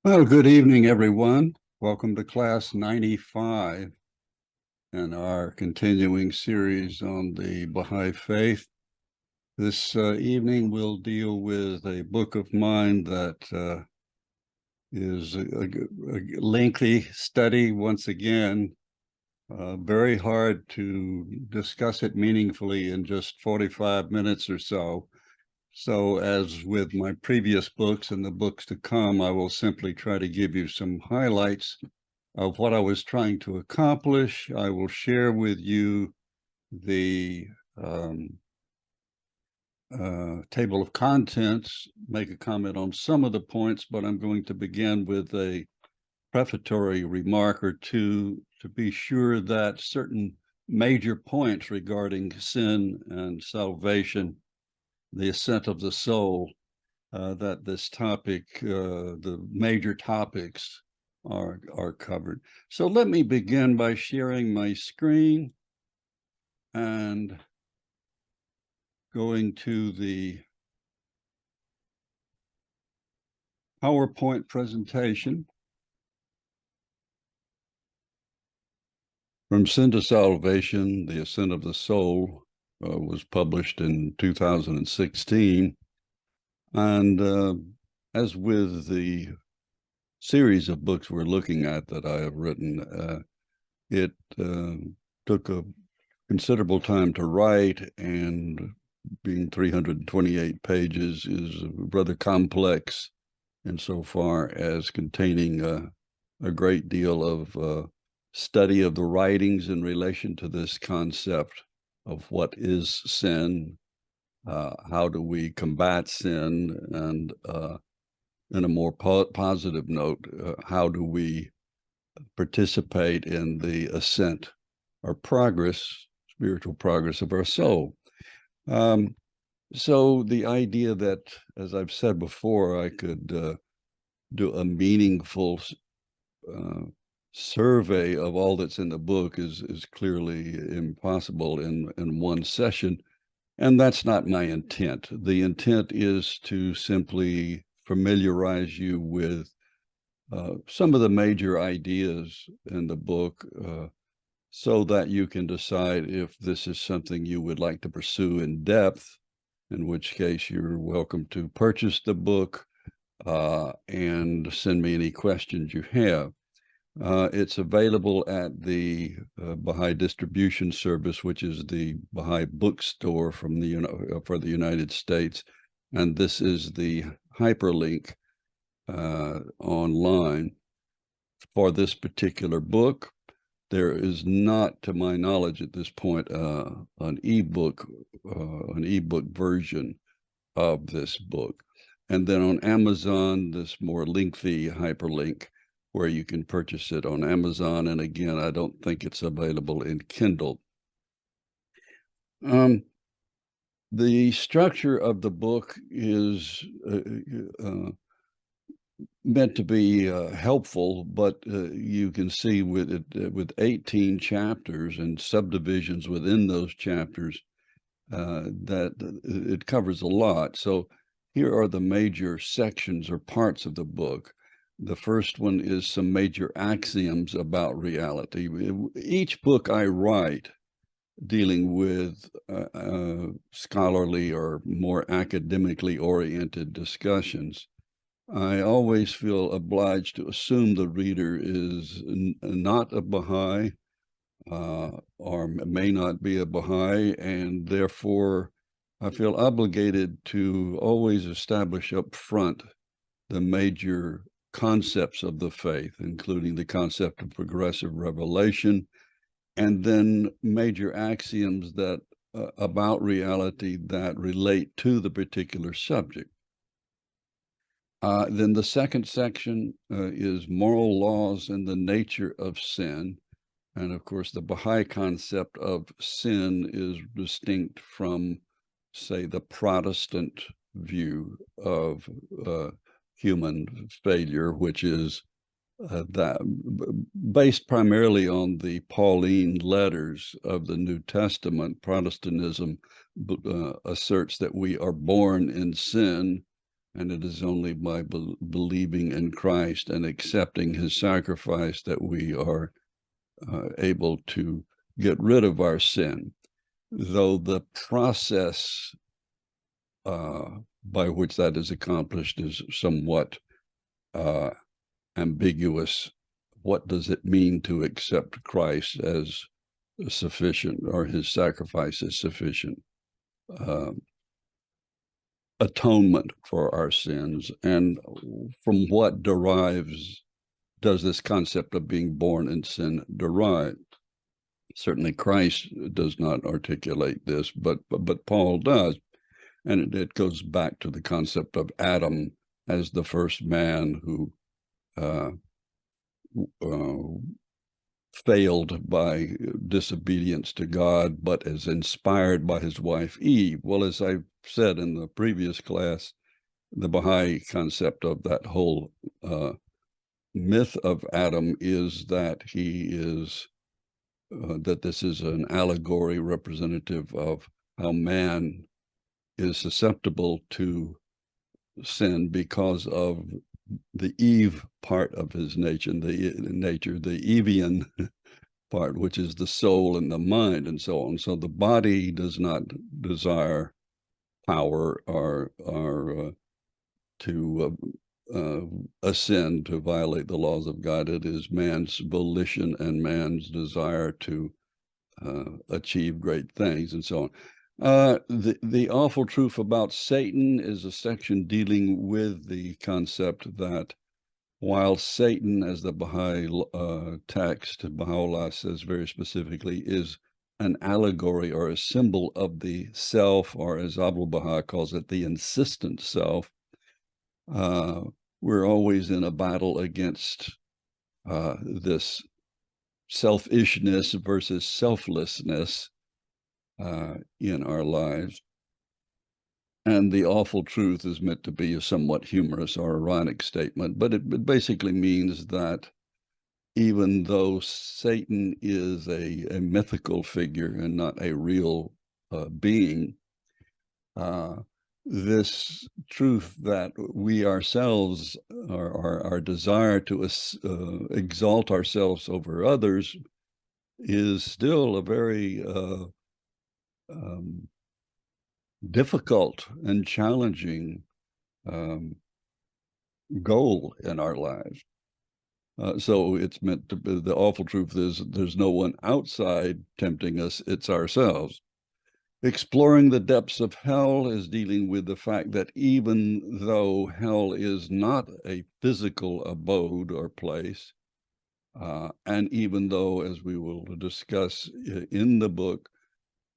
Well, good evening, everyone. Welcome to class 95 and our continuing series on the Baha'i faith. This evening, we'll deal with a book of mine that is a lengthy study. Once again, very hard to discuss it meaningfully in just 45 minutes or so. So as with my previous books and the books to come, I will simply try to give you some highlights of what I was trying to accomplish. I will share with you the table of contents, make a comment on some of the points, but I'm going to begin with a prefatory remark or two to be sure that certain major points regarding sin and salvation, the ascent of the soul, that this topic, the major topics are covered. So let me begin by sharing my screen and going to the PowerPoint presentation. From Sin to Salvation, The Ascent of the Soul was published in 2016. And as with the series of books we're looking at that I have written, it took a considerable time to write, and being 328 pages is rather complex insofar as containing a great deal of study of the writings in relation to this concept of what is sin, how do we combat sin, and in a more positive note, how do we participate in the ascent or progress, spiritual progress of our soul. So the idea that, as I've said before, I could do a meaningful survey of all that's in the book is clearly impossible in one session, and that's not my intent. The intent is to simply familiarize you with some of the major ideas in the book, so that you can decide if this is something you would like to pursue in depth, in which case you're welcome to purchase the book and send me any questions you have. It's available at the Baha'i Distribution Service, which is the Baha'i bookstore from for the United States. And this is the hyperlink online for this particular book. There is not, to my knowledge at this point, an ebook version of this book. And then on Amazon, this more lengthy hyperlink where you can purchase it on Amazon. And again, I don't think it's available in Kindle. The structure of the book is meant to be helpful, but you can see with it, with 18 chapters and subdivisions within those chapters, that it covers a lot. So here are the major sections or parts of the book. The first one is some major axioms about reality. Each book I write dealing with scholarly or more academically oriented discussions, I always feel obliged to assume the reader is not a Baha'i, or may not be a Baha'i, and therefore I feel obligated to always establish up front the major concepts of the faith, including the concept of progressive revelation, and then major axioms that about reality that relate to the particular subject. Then the second section is moral laws and the nature of sin. And of course, the Baha'i concept of sin is distinct from, say, the Protestant view of human failure, which is that based primarily on the Pauline letters of the New Testament. Protestantism asserts that we are born in sin, And it is only by believing in Christ and accepting his sacrifice that we are able to get rid of our sin. Though the process by which that is accomplished is somewhat ambiguous. What does it mean to accept Christ as sufficient, or his sacrifice is sufficient atonement for our sins? And from what does this concept of being born in sin derive? Certainly Christ does not articulate this, but Paul does. And it goes back to the concept of Adam as the first man who failed by disobedience to God, but is inspired by his wife Eve. Well, as I said in the previous class, the Baha'i concept of that whole myth of Adam is that he is that this is an allegory representative of how man is susceptible to sin because of the Eve part of his nature, the Evian part, which is the soul and the mind and so on. So the body does not desire power or to ascend, to violate the laws of God. It is man's volition and man's desire to achieve great things and so on. The awful truth about Satan is a section dealing with the concept that while Satan, as the Baha'i text, Baha'u'llah says very specifically, is an allegory or a symbol of the self, or as Abdul Baha calls it, the insistent self, we're always in a battle against this selfishness versus selflessness in our lives. And the awful truth is meant to be a somewhat humorous or ironic statement, but it basically means that even though Satan is a mythical figure and not a real being, this truth that we ourselves, our desire to exalt ourselves over others, is still a very difficult and challenging goal in our lives. So it's meant to be, the awful truth is there's no one outside tempting us, it's ourselves. Exploring the depths of hell is dealing with the fact that even though hell is not a physical abode or place, and even though, as we will discuss in the book,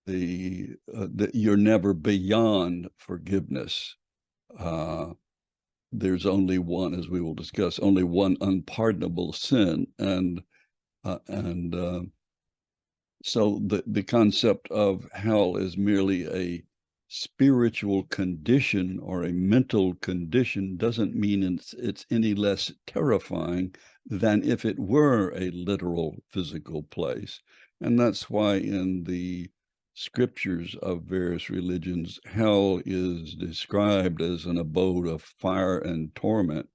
that you're never beyond forgiveness. There's only one, as we will discuss, only one unpardonable sin, and so the concept of hell is merely a spiritual condition or a mental condition doesn't mean it's any less terrifying than if it were a literal physical place. And that's why in the scriptures of various religions, hell is described as an abode of fire and torment,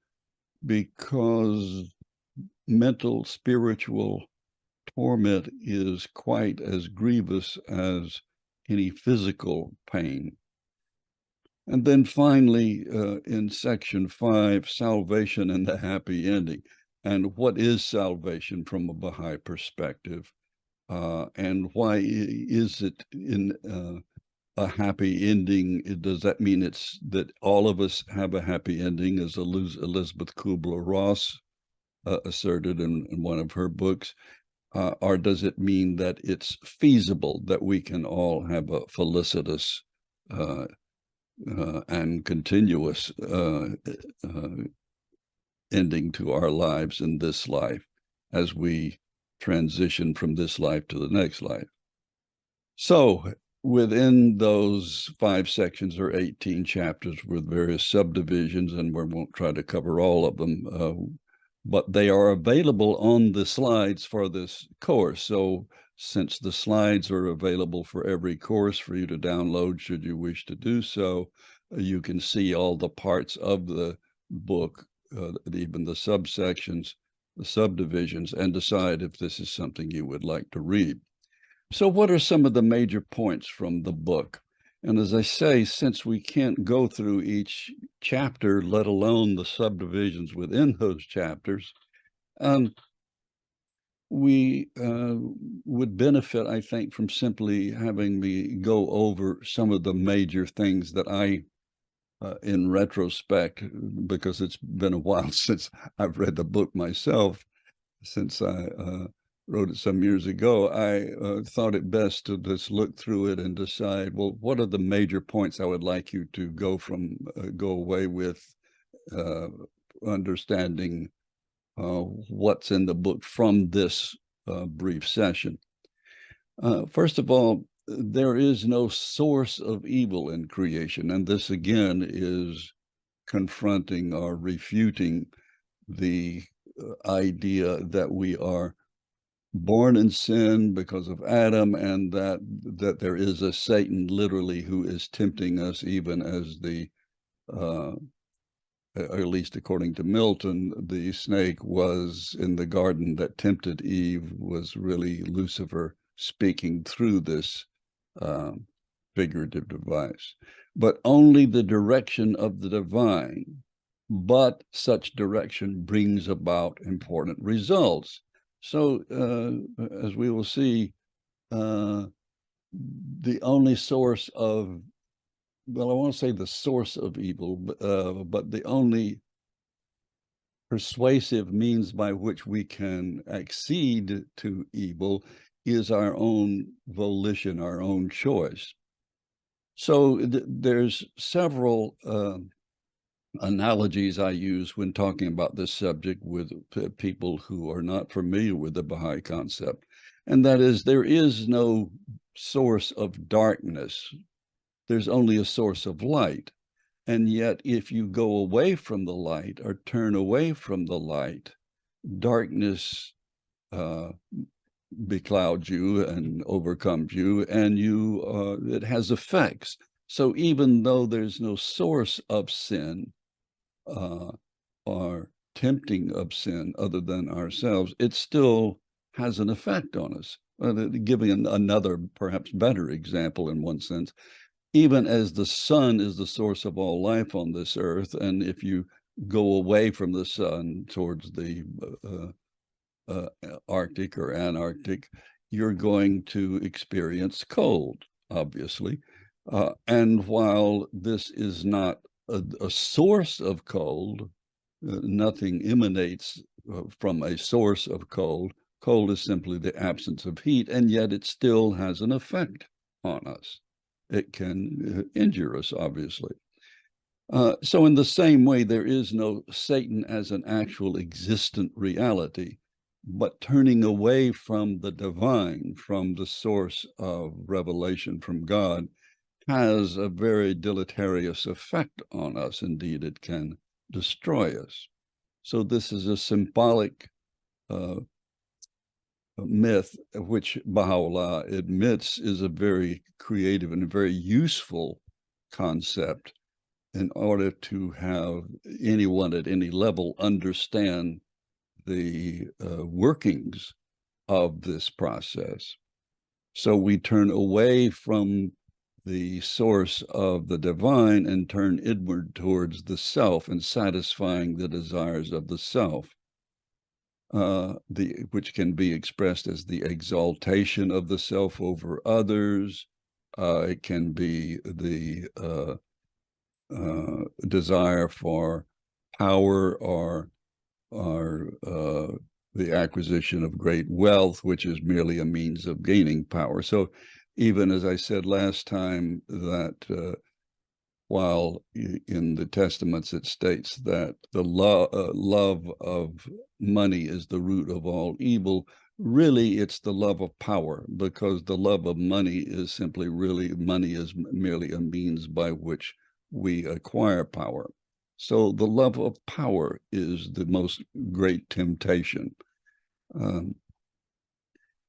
because mental, spiritual torment is quite as grievous as any physical pain. And then finally, in section 5, salvation and the happy ending. And what is salvation from a Baha'i perspective? And why is it in a happy ending? Does that mean it's that all of us have a happy ending, as Elizabeth Kubler-Ross asserted in one of her books? Or does it mean that it's feasible that we can all have a felicitous and continuous ending to our lives in this life as we transition from this life to the next life? So within those 5 sections or 18 chapters with various subdivisions, and we won't try to cover all of them, but they are available on the slides for this course. So since the slides are available for every course for you to download should you wish to do so, you can see all the parts of the book, even the subsections, the subdivisions, and decide if this is something you would like to read. So what are some of the major points from the book? And as I say, since we can't go through each chapter, let alone the subdivisions within those chapters, we would benefit, I think, from simply having me go over some of the major things that I, in retrospect, because it's been a while since I've read the book myself, since I wrote it some years ago, I thought it best to just look through it and decide, well, what are the major points I would like you to go away with, understanding what's in the book from this brief session. First of all, there is no source of evil in creation, and this again is confronting or refuting the idea that we are born in sin because of Adam, and that there is a Satan literally who is tempting us, even as the at least according to Milton, the snake was in the garden that tempted Eve was really Lucifer speaking through this figurative device. But only the direction of the divine, but such direction brings about important results. So, as we will see, the only source of, well, I won't say the source of evil, but the only persuasive means by which we can accede to evil is our own volition, our own choice. So there's several analogies I use when talking about this subject with people who are not familiar with the Baha'i concept. And that is, there is no source of darkness. There's only a source of light. And yet, if you go away from the light or turn away from the light, darkness beclouds you and overcomes you, and it has effects. So even though there's no source of sin or tempting of sin other than ourselves, it still has an effect on us. Giving another, perhaps better example in one sense, even as the sun is the source of all life on this earth, and if you go away from the sun towards the Arctic or Antarctic, you're going to experience cold, obviously. And while this is not a source of cold, nothing emanates from a source of cold. Cold is simply the absence of heat, and yet it still has an effect on us. It can injure us, obviously. So in the same way, there is no Satan as an actual existent reality, but turning away from the divine, from the source of revelation from God, has a very deleterious effect on us. Indeed, it can destroy us. So this is a symbolic myth, which Baha'u'llah admits is a very creative and a very useful concept in order to have anyone at any level understand the workings of this process. So we turn away from the source of the divine and turn inward towards the self and satisfying the desires of the self, which can be expressed as the exaltation of the self over others. It can be the desire for power or the acquisition of great wealth, which is merely a means of gaining power. So even as I said last time, that while in the Testaments it states that the love of money is the root of all evil, really it's the love of power, because the love of money is simply money is merely a means by which we acquire power. So the love of power is the most great temptation.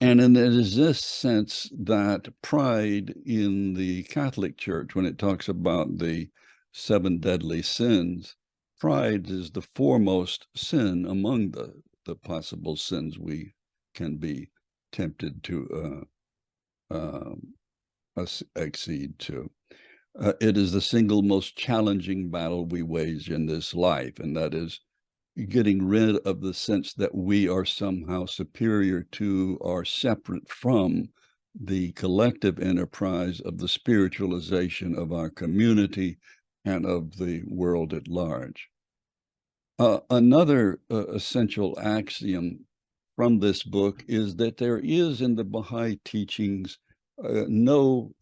And it is this sense that pride in the Catholic Church, when it talks about the seven deadly sins, pride is the foremost sin among the possible sins we can be tempted to accede to. It is the single most challenging battle we wage in this life, and that is getting rid of the sense that we are somehow superior to or separate from the collective enterprise of the spiritualization of our community and of the world at large. Another essential axiom from this book is that there is in the Baha'i teachings no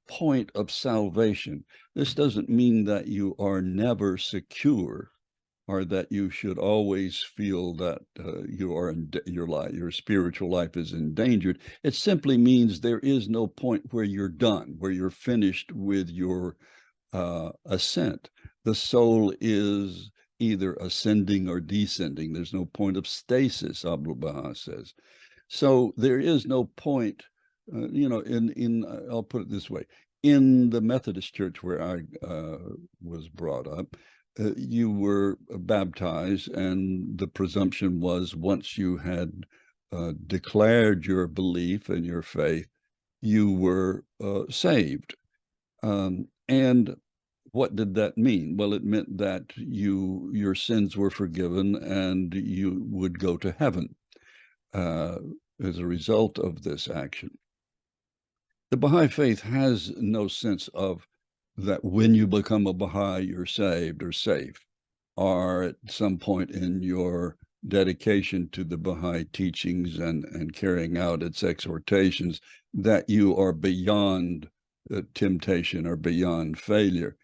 point of salvation. This doesn't mean that you are never secure or that you should always feel that your spiritual life is endangered. It simply means there is no point where you're done, where you're finished with your ascent. The soul is either ascending or descending. There's no point of stasis, Abdul Baha says. So there is no point, I'll put it this way. In the Methodist Church where I was brought up, you were baptized, and the presumption was once you had declared your belief and your faith, you were saved. And what did that mean? Well, it meant that your sins were forgiven and you would go to heaven as a result of this action. The Baha'i faith has no sense of that when you become a Baha'i, you're saved or safe, or at some point in your dedication to the Baha'i teachings and carrying out its exhortations, that you are beyond temptation or beyond failure.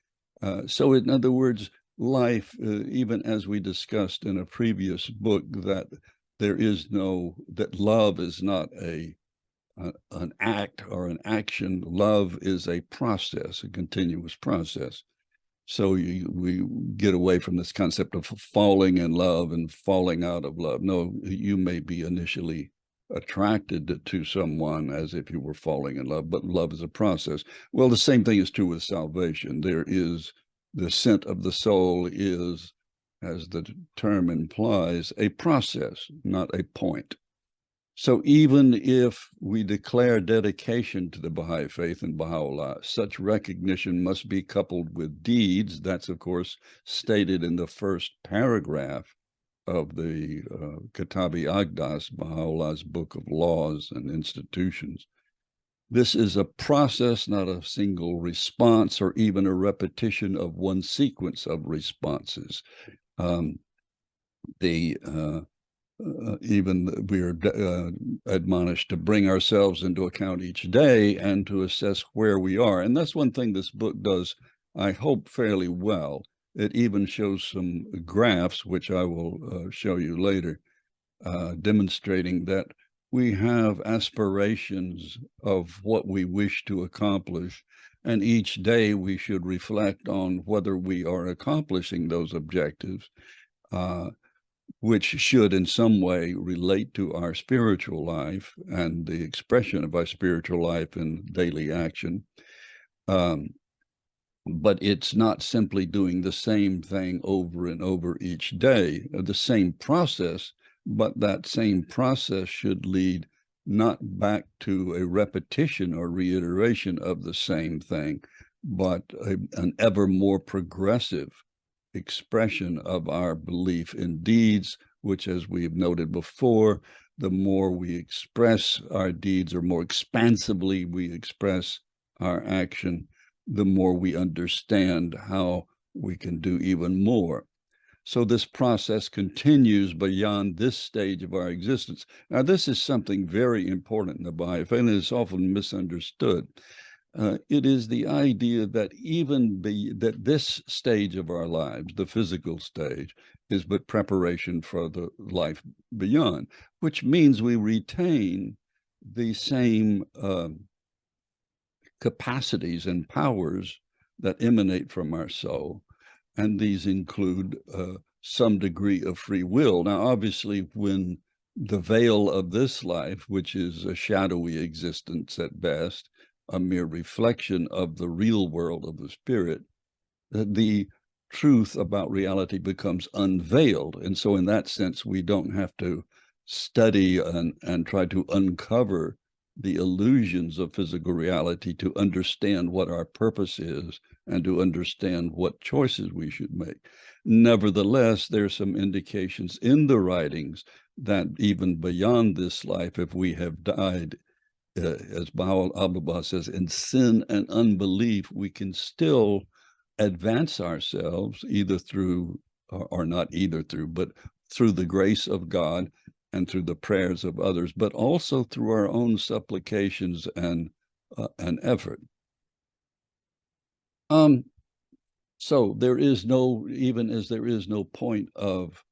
So in other words, life, even as we discussed in a previous book, that love is not an act or an action. Love is a process, a continuous process. So we get away from this concept of falling in love and falling out of love. No, you may be initially attracted to someone as if you were falling in love, but love is a process. Well, the same thing is true with salvation. There is the ascent of the soul is, as the term implies, a process, not a point. So even if we declare dedication to the Baha'i faith and Baha'u'llah, such recognition must be coupled with deeds. That's, of course, stated in the first paragraph of the Kitab-i Aqdas, Baha'u'llah's Book of Laws and Institutions. This is a process, not a single response or even a repetition of one sequence of responses. Even we are admonished to bring ourselves into account each day and to assess where we are. And that's one thing this book does, I hope, fairly well. It even shows some graphs, which I will show you later, demonstrating that we have aspirations of what we wish to accomplish. And each day we should reflect on whether we are accomplishing those objectives, which should in some way relate to our spiritual life and the expression of our spiritual life in daily action. But it's not simply doing the same thing over and over each day, the same process, but that same process should lead not back to a repetition or reiteration of the same thing, but an ever more progressive expression of our belief in deeds, which, as we've noted before, the more we express our deeds or more expansively we express our action, the more we understand how we can do even more. So this process continues beyond this stage of our existence. Now, this is something very important in the Baha'i faith, and it's often misunderstood. It is the idea that that this stage of our lives, the physical stage, is but preparation for the life beyond, which means we retain the same capacities and powers that emanate from our soul, and these include some degree of free will. Now, obviously, when the veil of this life, which is a shadowy existence at best, a mere reflection of the real world of the spirit, the truth about reality becomes unveiled. And so in that sense, we don't have to study and try to uncover the illusions of physical reality to understand what our purpose is and to understand what choices we should make. Nevertheless, there are some indications in the writings that even beyond this life, if we have died, as Baha'i says, in sin and unbelief, we can still advance ourselves either through, or not either through, but through the grace of God and through the prayers of others, but also through our own supplications and effort. So there is no, even as there is no point of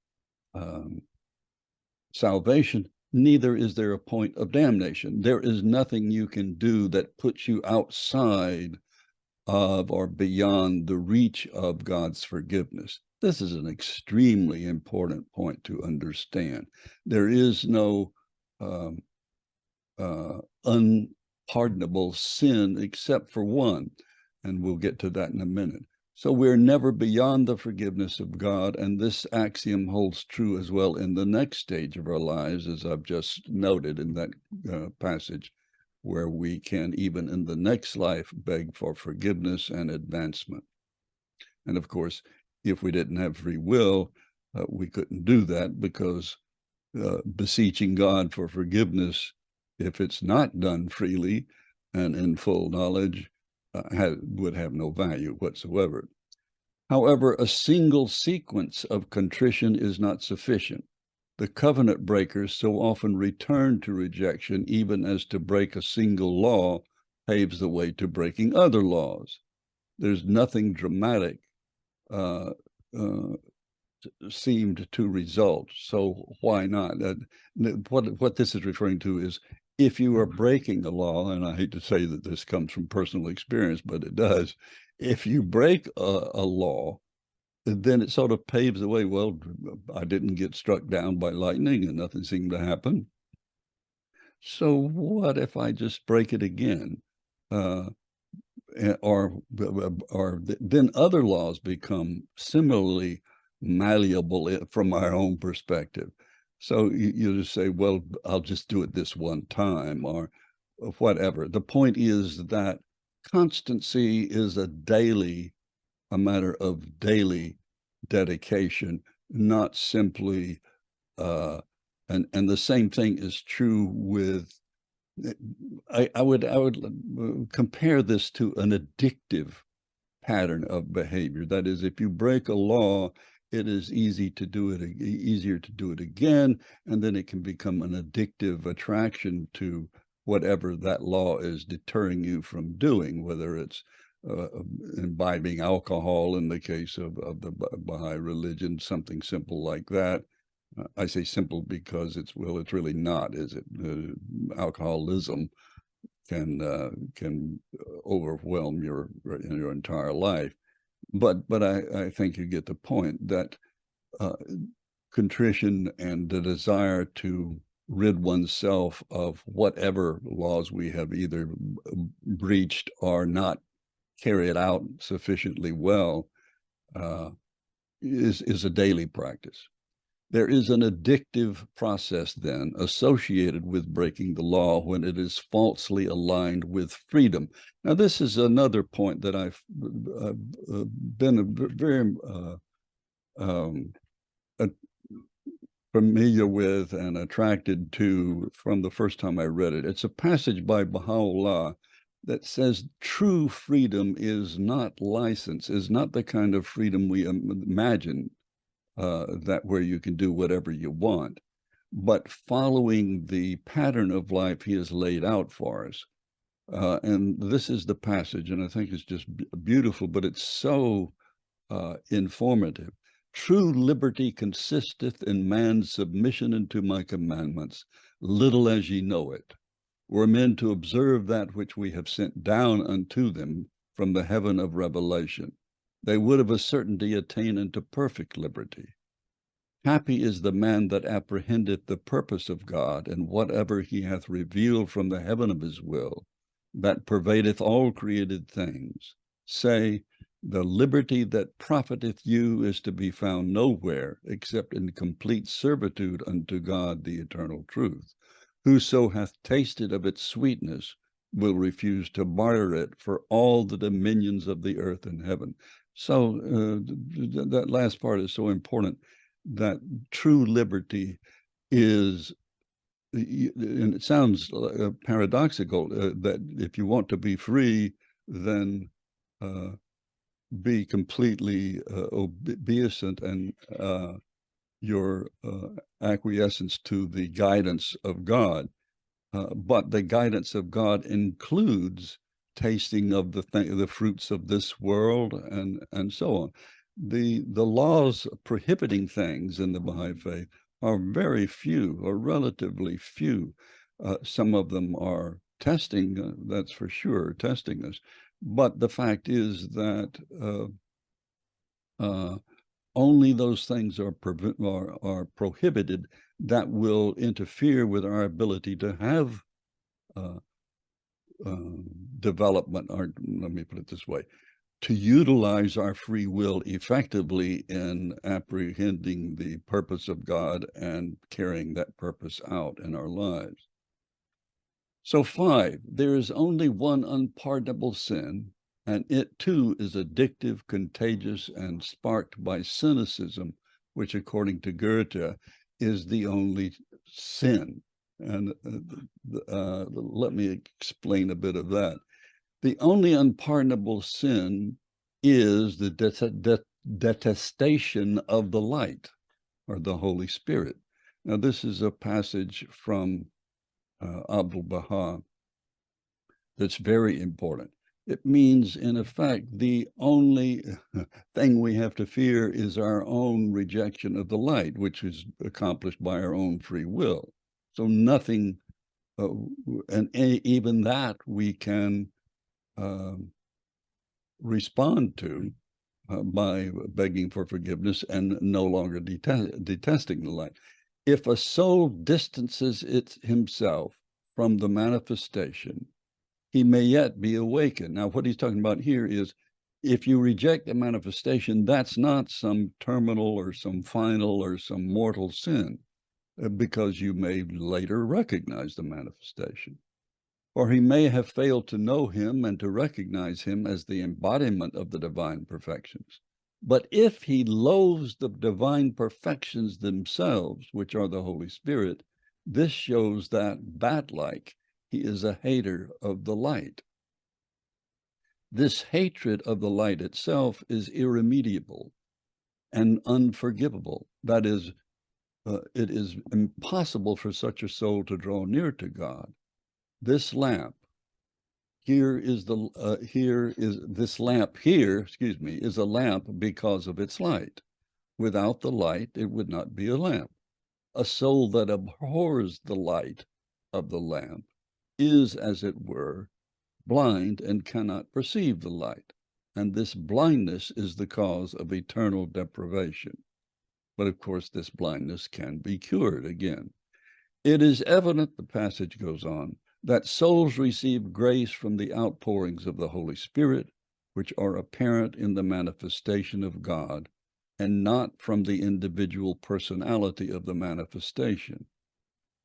salvation, neither is there a point of damnation. There is nothing you can do that puts you outside of or beyond the reach of God's forgiveness. This is an extremely important point to understand. There is no unpardonable sin except for one, and we'll get to that in a minute. So we're never beyond the forgiveness of God, and this axiom holds true as well in the next stage of our lives, as I've just noted in that passage, where we can, even in the next life, beg for forgiveness and advancement. And of course, if we didn't have free will, we couldn't do that, because beseeching God for forgiveness, if it's not done freely and in full knowledge, would have no value whatsoever. However, a single sequence of contrition is not sufficient. The covenant breakers so often return to rejection, even as to break a single law paves the way to breaking other laws. There's nothing dramatic seemed to result, so why not? What this is referring to is, if you are breaking a law, and I hate to say that this comes from personal experience, but it does. If you break a law, then it sort of paves the way. Well, I didn't get struck down by lightning and nothing seemed to happen. So what if I just break it again? Or then other laws become similarly malleable from our own perspective. So you just say, well, I'll just do it this one time, or whatever. The point is that constancy is a matter of daily dedication, not simply, and the same thing is true with, I would compare this to an addictive pattern of behavior. That is, if you break a law, it is easier to do it again, and then it can become an addictive attraction to whatever that law is deterring you from doing, whether it's imbibing alcohol in the case of the Baha'i religion, something simple like that. I say simple because it's really not, is it? Alcoholism can overwhelm your entire life. But I think you get the point that contrition and the desire to rid oneself of whatever laws we have either breached or not carried out sufficiently well is a daily practice. There is an addictive process then associated with breaking the law when it is falsely aligned with freedom. Now, this is another point that I've been very familiar with and attracted to from the first time I read it. It's a passage by Baha'u'llah that says true freedom is not license, is not the kind of freedom we imagine, that where you can do whatever you want, but following the pattern of life he has laid out for us. And this is the passage, and I think it's just beautiful, but it's so informative. True liberty consisteth in man's submission unto my commandments, little as ye know it. Were men to observe that which we have sent down unto them from the heaven of revelation, they would of a certainty attain unto perfect liberty. Happy is the man that apprehendeth the purpose of God, and whatever he hath revealed from the heaven of his will, that pervadeth all created things. Say, The liberty that profiteth you is to be found nowhere except in complete servitude unto God, the eternal truth. Whoso hath tasted of its sweetness will refuse to barter it for all the dominions of the earth and heaven. So that last part is so important, that true liberty is, and it sounds paradoxical, that if you want to be free, then be completely obeisant and your acquiescence to the guidance of God. But the guidance of God includes tasting of the fruits of this world and so on. The laws prohibiting things in the Baha'i faith are very few, or relatively few. Some of them are testing, that's for sure, testing us. But the fact is that only those things are prohibited that will interfere with our ability to have development, or let me put it this way, to utilize our free will effectively in apprehending the purpose of God and carrying that purpose out in our lives. So 5, there is only one unpardonable sin, and it too is addictive, contagious, and sparked by cynicism, which according to Goethe is the only sin. And let me explain a bit of that. The only unpardonable sin is the detestation of the light, or the Holy Spirit. Now, this is a passage from Abdul Baha that's very important. It means, in effect, the only thing we have to fear is our own rejection of the light, which is accomplished by our own free will. So nothing, and even that we can respond to by begging for forgiveness and no longer detesting the light. If a soul distances himself from the manifestation, he may yet be awakened. Now, what he's talking about here is, if you reject the manifestation, that's not some terminal or some final or some mortal sin, because you may later recognize the manifestation. Or he may have failed to know him and to recognize him as the embodiment of the divine perfections. But if he loathes the divine perfections themselves, which are the Holy Spirit, this shows that, bat-like, he is a hater of the light. This hatred of the light itself is irremediable and unforgivable. That is, it is impossible for such a soul to draw near to God. This lamp here is this lamp here, excuse me, is a lamp because of its light. Without the light, it would not be a lamp. A soul that abhors the light of the lamp is, as it were, blind and cannot perceive the light. And this blindness is the cause of eternal deprivation. But of course, this blindness can be cured again. It is evident, the passage goes on, that souls receive grace from the outpourings of the Holy Spirit, which are apparent in the manifestation of God, and not from the individual personality of the manifestation.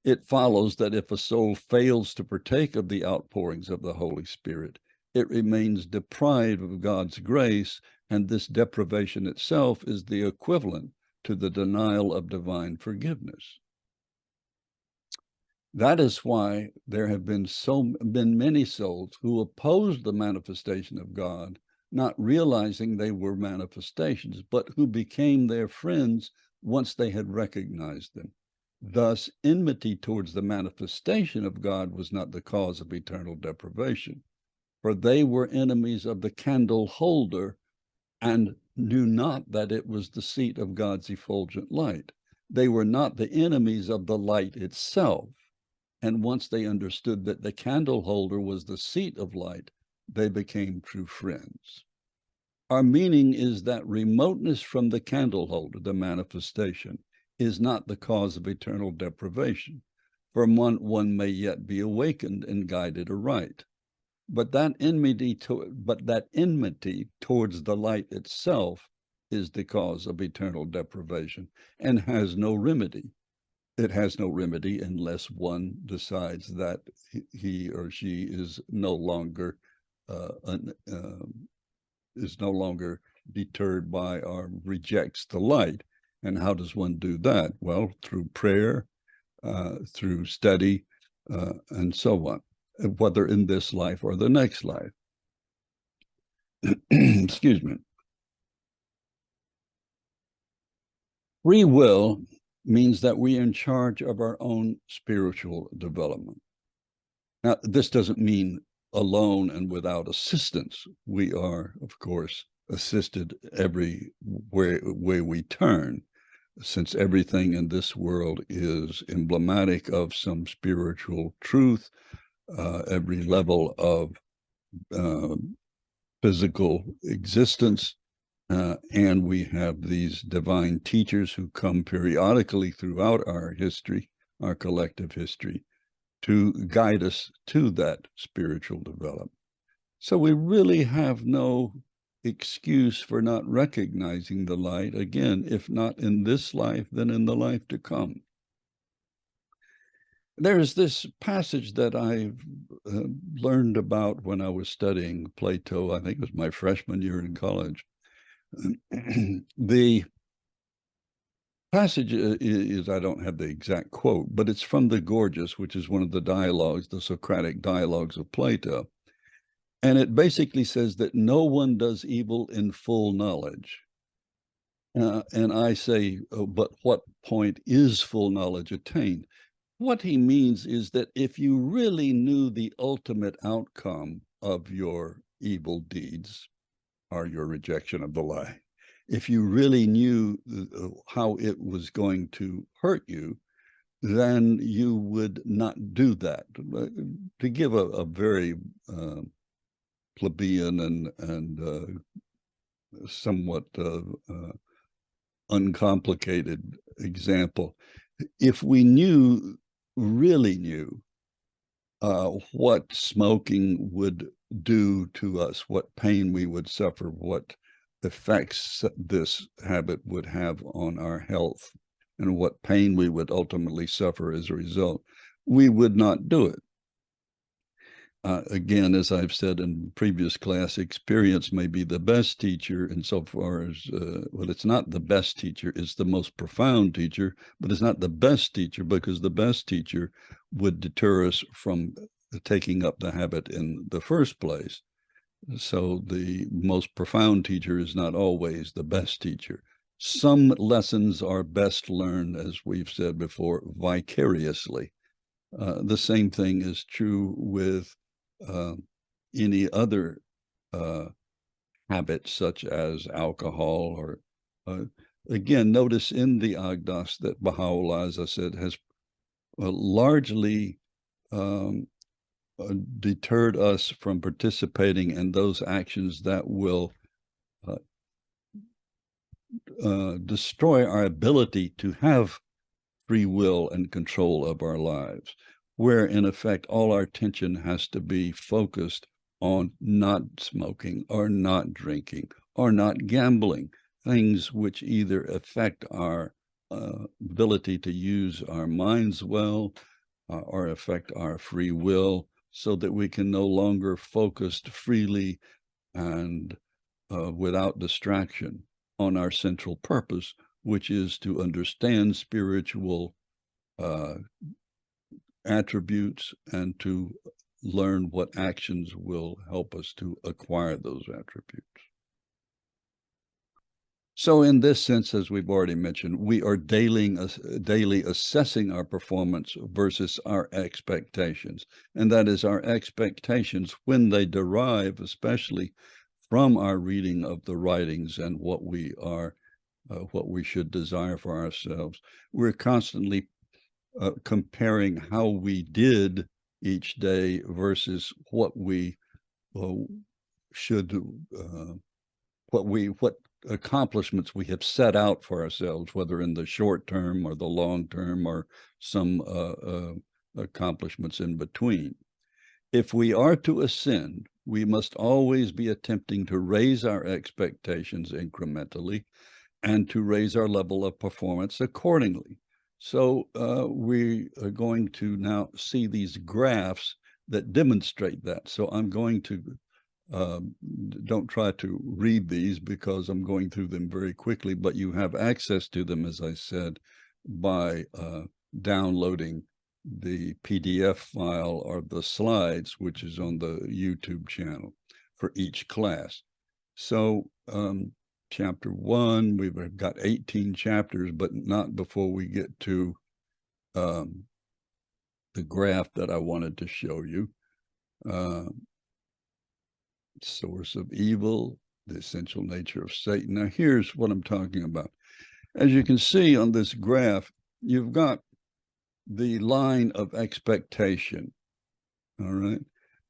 It follows that if a soul fails to partake of the outpourings of the Holy Spirit, it remains deprived of God's grace, and this deprivation itself is the equivalent to the denial of divine forgiveness. That is why there have been many souls who opposed the manifestation of God, not realizing they were manifestations, but who became their friends once they had recognized them. Thus, enmity towards the manifestation of God was not the cause of eternal deprivation, for they were enemies of the candle holder and knew not that it was the seat of God's effulgent light. They were not the enemies of the light itself. And once they understood that the candle holder was the seat of light, they became true friends. Our meaning is that remoteness from the candle holder, the manifestation, is not the cause of eternal deprivation, for one may yet be awakened and guided aright. But that enmity towards the light itself is the cause of eternal deprivation and has no remedy. It has no remedy unless one decides that he or she is no longer deterred by or rejects the light. And how does one do that? Well, through prayer, through study, and so on, whether in this life or the next life. Excuse me. Free will means that we are in charge of our own spiritual development. Now, this doesn't mean alone and without assistance. We are, of course, assisted every way we turn, since everything in this world is emblematic of some spiritual truth. Every level of physical existence, and we have these divine teachers who come periodically throughout our history, our collective history, to guide us to that spiritual development. So we really have no excuse for not recognizing the light, again, if not in this life, then in the life to come. There's this passage that I learned about when I was studying Plato. I think it was my freshman year in college. The passage is, I don't have the exact quote, but it's from the Gorgias, which is one of the dialogues, the Socratic dialogues of Plato. And it basically says that no one does evil in full knowledge. And I say, oh, but what point is full knowledge attained? What he means is that if you really knew the ultimate outcome of your evil deeds or your rejection of the lie, if you really knew how it was going to hurt you, then you would not do that. To give a very plebeian and somewhat uncomplicated example, if we really knew what smoking would do to us, what pain we would suffer, what effects this habit would have on our health, and what pain we would ultimately suffer as a result, we would not do it. Again, as I've said in previous class, experience may be the best teacher insofar as, well, it's not the best teacher, it's the most profound teacher, but it's not the best teacher because the best teacher would deter us from taking up the habit in the first place. So the most profound teacher is not always the best teacher. Some lessons are best learned, as we've said before, vicariously. The same thing is true with any other habit, such as alcohol, or again, notice in the Agdas that Baha'u'llah, as I said, has largely deterred us from participating in those actions that will destroy our ability to have free will and control of our lives, where in effect all our attention has to be focused on not smoking or not drinking or not gambling, things which either affect our ability to use our minds well or affect our free will, so that we can no longer focus freely and without distraction on our central purpose, which is to understand spiritual attributes and to learn what actions will help us to acquire those attributes. So in this sense, as we've already mentioned, we are daily assessing our performance versus our expectations. And that is our expectations when they derive, especially from our reading of the writings and what we should desire for ourselves. We're constantly comparing how we did each day versus what we what accomplishments we have set out for ourselves, whether in the short term or the long term or some accomplishments in between. If we are to ascend, we must always be attempting to raise our expectations incrementally and to raise our level of performance accordingly. So we are going to now see these graphs that demonstrate that. So I'm going to, don't try to read these because I'm going through them very quickly, but you have access to them, as I said, by downloading the PDF file or the slides, which is on the YouTube channel for each class. So chapter 1, we've got 18 chapters, but not before we get to the graph that I wanted to show you. Source of evil, the essential nature of Satan. Now, here's what I'm talking about. As you can see on this graph, you've got the line of expectation, all right?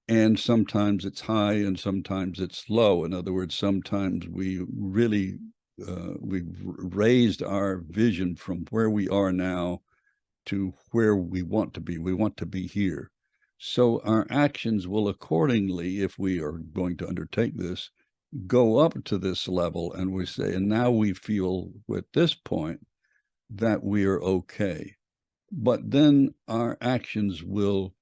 And sometimes it's high and sometimes it's low. In other words, sometimes we really, we've raised our vision from where we are now to where we want to be. We want to be here. So our actions will accordingly, if we are going to undertake this, go up to this level, and we say, and now we feel at this point that we are okay. But then our actions will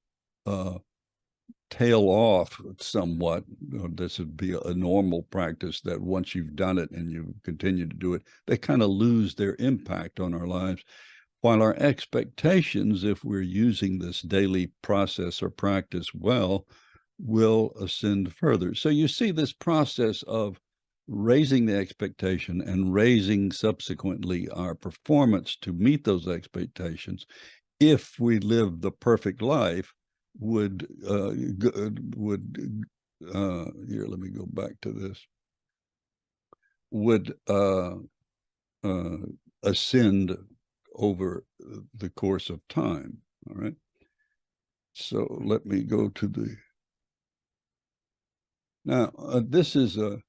tail off somewhat. This would be a normal practice that once you've done it and you continue to do it, they kind of lose their impact on our lives. While our expectations, if we're using this daily process or practice well, will ascend further. So you see this process of raising the expectation and raising subsequently our performance to meet those expectations, if we live the perfect life, would here, let me go back to this, would ascend over the course of time. All right. So let me go to the, now this is a,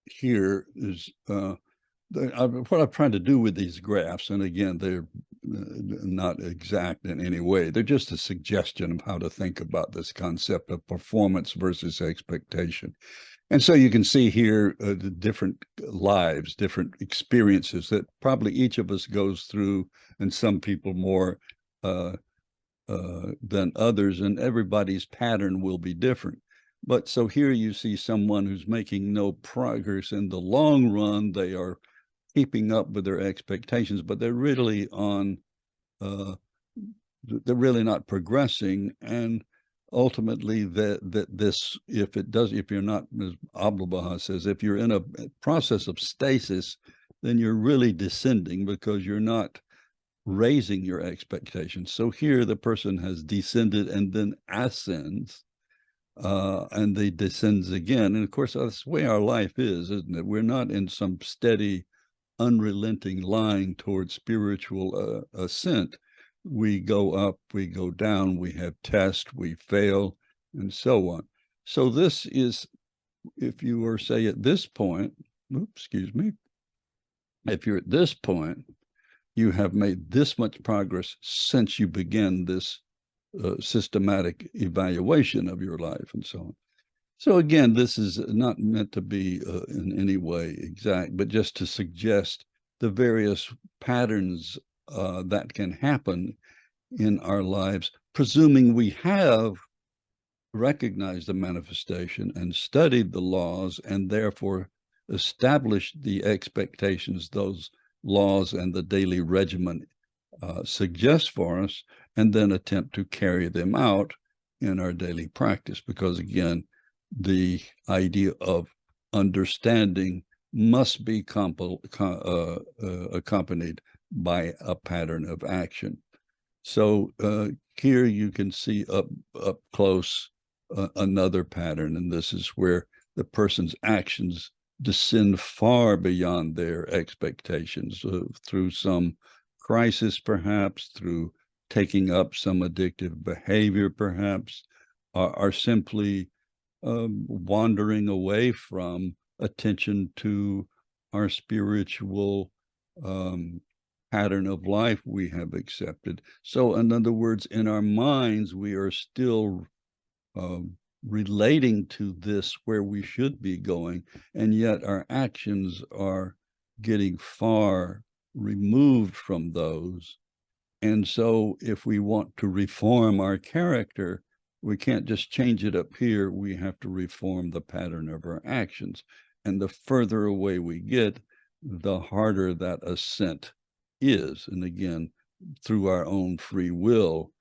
here is what I'm trying to do with these graphs, and again, they're not exact in any way. They're just a suggestion of how to think about this concept of performance versus expectation. And so you can see here the different lives, different experiences that probably each of us goes through, and some people more than others, and everybody's pattern will be different. But so here you see someone who's making no progress in the long run. They are keeping up with their expectations, but they're really on, they're really not progressing. And ultimately this, if you're not, as Abdu'l-Baha says, if you're in a process of stasis, then you're really descending because you're not raising your expectations. So here the person has descended and then ascends, and they descends again. And of course, that's the way our life is, isn't it? We're not in some steady, unrelenting line towards spiritual ascent. We go up, we go down, we have tests, we fail, and so on. So this is, if you were, say, at this point, excuse me, if you're at this point, you have made this much progress since you began this systematic evaluation of your life and so on. So again, this is not meant to be in any way exact, but just to suggest the various patterns that can happen in our lives, presuming we have recognized the manifestation and studied the laws and therefore established the expectations those laws and the daily regimen suggest for us, and then attempt to carry them out in our daily practice. Because again, the idea of understanding must be accompanied by a pattern of action. So here you can see up close another pattern, and this is where the person's actions descend far beyond their expectations through some crisis, perhaps through taking up some addictive behavior, perhaps, are simply wandering away from attention to our spiritual pattern of life we have accepted. So in other words, in our minds, we are still relating to this where we should be going, and yet our actions are getting far removed from those. And so if we want to reform our character, we can't just change it up here. We have to reform the pattern of our actions. And the further away we get, the harder that ascent is. And again, through our own free will,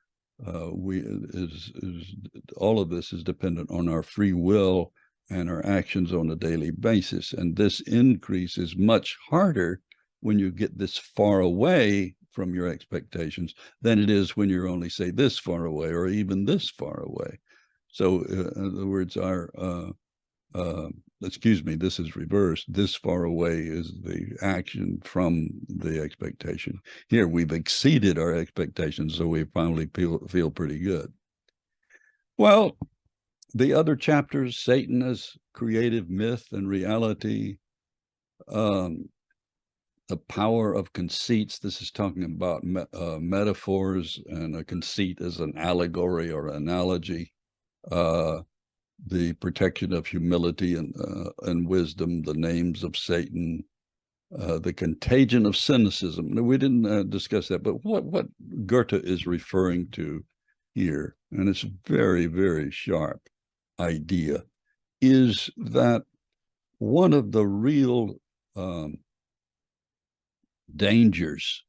all of this is dependent on our free will and our actions on a daily basis. And this increase is much harder when you get this far away from your expectations than it is when you're only, say, this far away or even this far away. So in other words, this is reversed. This far away is the action from the expectation. Here, we've exceeded our expectations, so we finally feel pretty good. Well, the other chapters, Satan as creative myth and reality, the power of conceits. This is talking about metaphors, and a conceit as an allegory or analogy. The protection of humility and wisdom, the names of Satan, the contagion of cynicism. We didn't discuss that, but what Goethe is referring to here, and it's a very, very sharp idea, is that one of the real dangers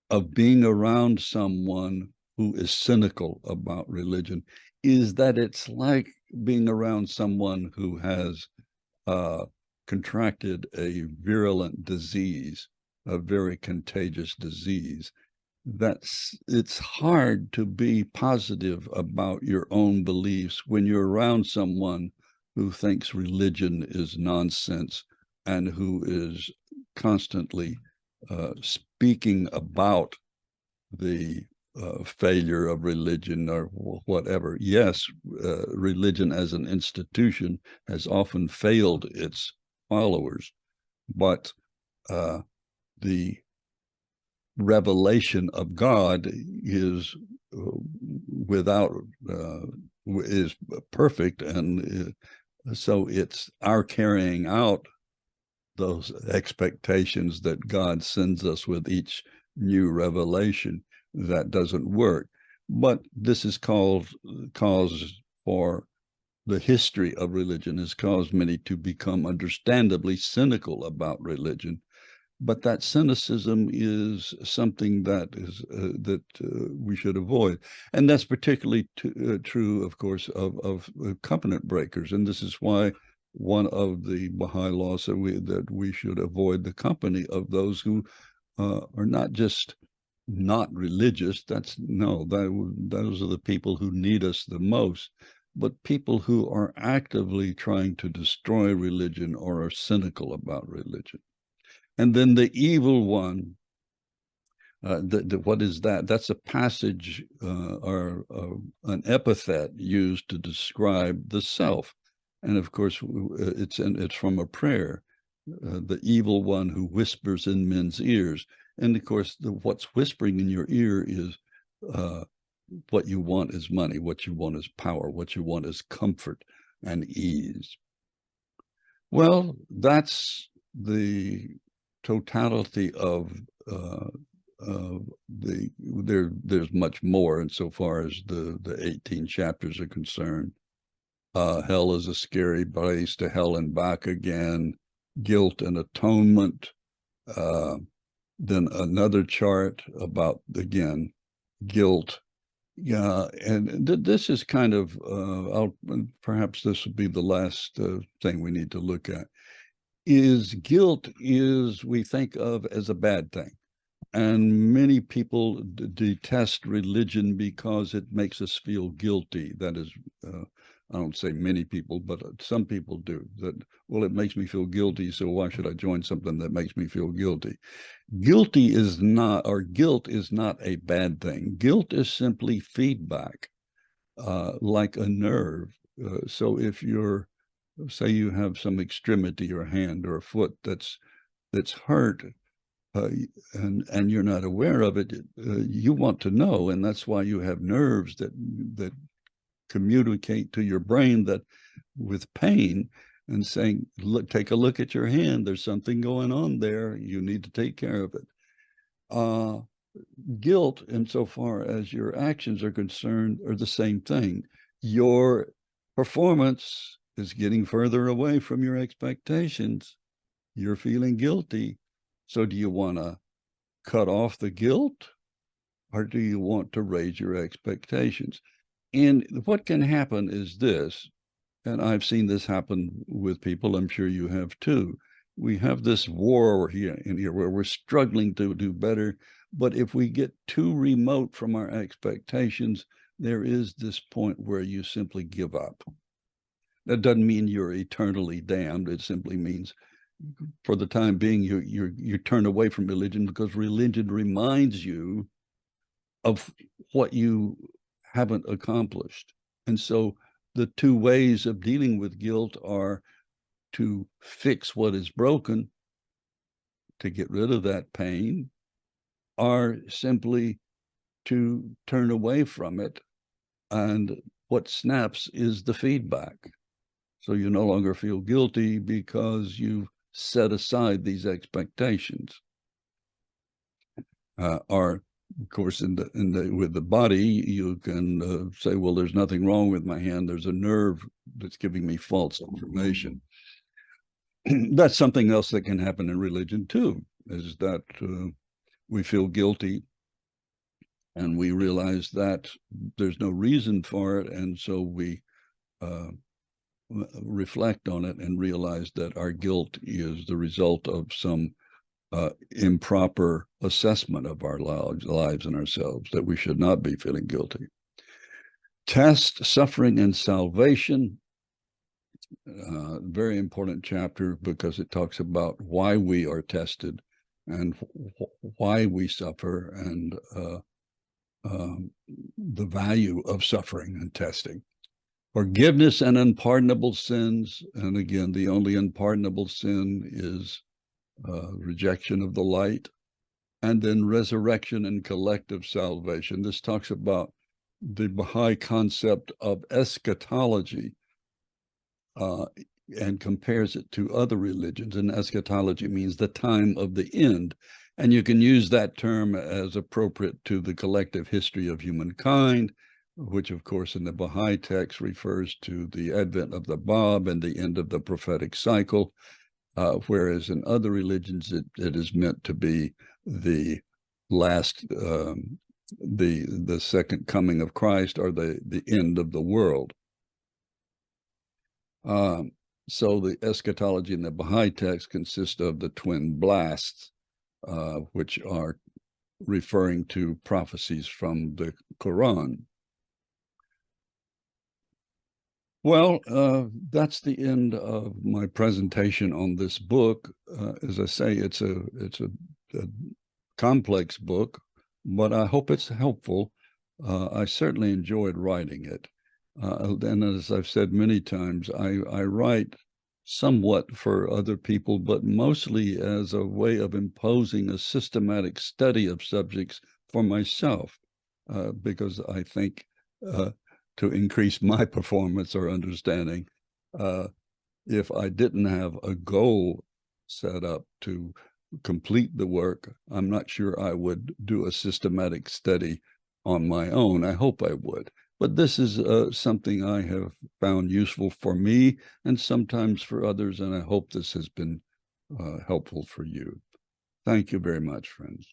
of being around someone who is cynical about religion is that it's like being around someone who has contracted a virulent disease, a very contagious disease. It's hard to be positive about your own beliefs when you're around someone who thinks religion is nonsense and who is constantly speaking about the failure of religion or whatever. Yes, religion as an institution has often failed its followers, but the revelation of God is is perfect, and so it's our carrying out those expectations that God sends us with each new revelation that doesn't work. But this is cause for the history of religion has caused many to become understandably cynical about religion. But that cynicism is something that we should avoid, and that's particularly true, of course, of covenant breakers. And this is why one of the Baha'i laws that we should avoid the company of those who are not just not religious. Those are the people who need us the most, but people who are actively trying to destroy religion or are cynical about religion. And then the evil one, what is that? That's a passage or an epithet used to describe the self. And of course, it's from a prayer, the evil one who whispers in men's ears. And of course, what's whispering in your ear is what you want is money, what you want is power, what you want is comfort and ease. Well, that's the totality of there's much more insofar as the 18 chapters are concerned. Hell is a scary place, to hell and back again, guilt and atonement. Then another chart about, again, guilt. Yeah, and this is kind of, perhaps this would be the last thing we need to look at. Guilt is we think of as a bad thing. And many people detest religion because it makes us feel guilty. That is, I don't say many people, but some people do. That, well, it makes me feel guilty, so why should I join something that makes me feel guilty? Guilt is not a bad thing. Guilt is simply feedback, like a nerve. So if say you have some extremity or hand or a foot that's hurt, and you're not aware of it, you want to know, and that's why you have nerves that communicate to your brain that with pain and saying, look, take a look at your hand. There's something going on there. You need to take care of it. Guilt, insofar as your actions are concerned, are the same thing. Your performance is getting further away from your expectations. You're feeling guilty. So do you want to cut off the guilt, or do you want to raise your expectations? And what can happen is this, and I've seen this happen with people, I'm sure you have too. We have this war here where we're struggling to do better, but if we get too remote from our expectations, there is this point where you simply give up. That doesn't mean you're eternally damned. It simply means for the time being, you turn away from religion because religion reminds you of what you haven't accomplished. And so the two ways of dealing with guilt are to fix what is broken, to get rid of that pain, or simply to turn away from it. And what snaps is the feedback. So you no longer feel guilty because you set aside these expectations. Or, of course, with the body, you can say, well, there's nothing wrong with my hand. There's a nerve that's giving me false information. That's something else that can happen in religion too, is that we feel guilty and we realize that there's no reason for it. And so we reflect on it and realize that our guilt is the result of some improper assessment of our lives and ourselves, that we should not be feeling guilty. Test, suffering, and salvation. Very important chapter because it talks about why we are tested and why we suffer and the value of suffering and testing. Forgiveness and unpardonable sins. And again, the only unpardonable sin is rejection of the light. And then resurrection and collective salvation. This talks about the Baha'i concept of eschatology and compares it to other religions. And eschatology means the time of the end. And you can use that term as appropriate to the collective history of humankind, which, of course, in the Baha'i text refers to the advent of the Bab and the end of the prophetic cycle, whereas in other religions, it is meant to be the last, the second coming of Christ, or the end of the world. So the eschatology in the Baha'i text consists of the twin blasts, which are referring to prophecies from the Quran. Well, that's the end of my presentation on this book. As I say, it's a complex book, but I hope it's helpful. I certainly enjoyed writing it. And as I've said many times, I write somewhat for other people, but mostly as a way of imposing a systematic study of subjects for myself, because I think to increase my performance or understanding, if I didn't have a goal set up to complete the work, I'm not sure I would do a systematic study on my own. I hope I would. But this is something I have found useful for me and sometimes for others, and I hope this has been helpful for you. Thank you very much, friends.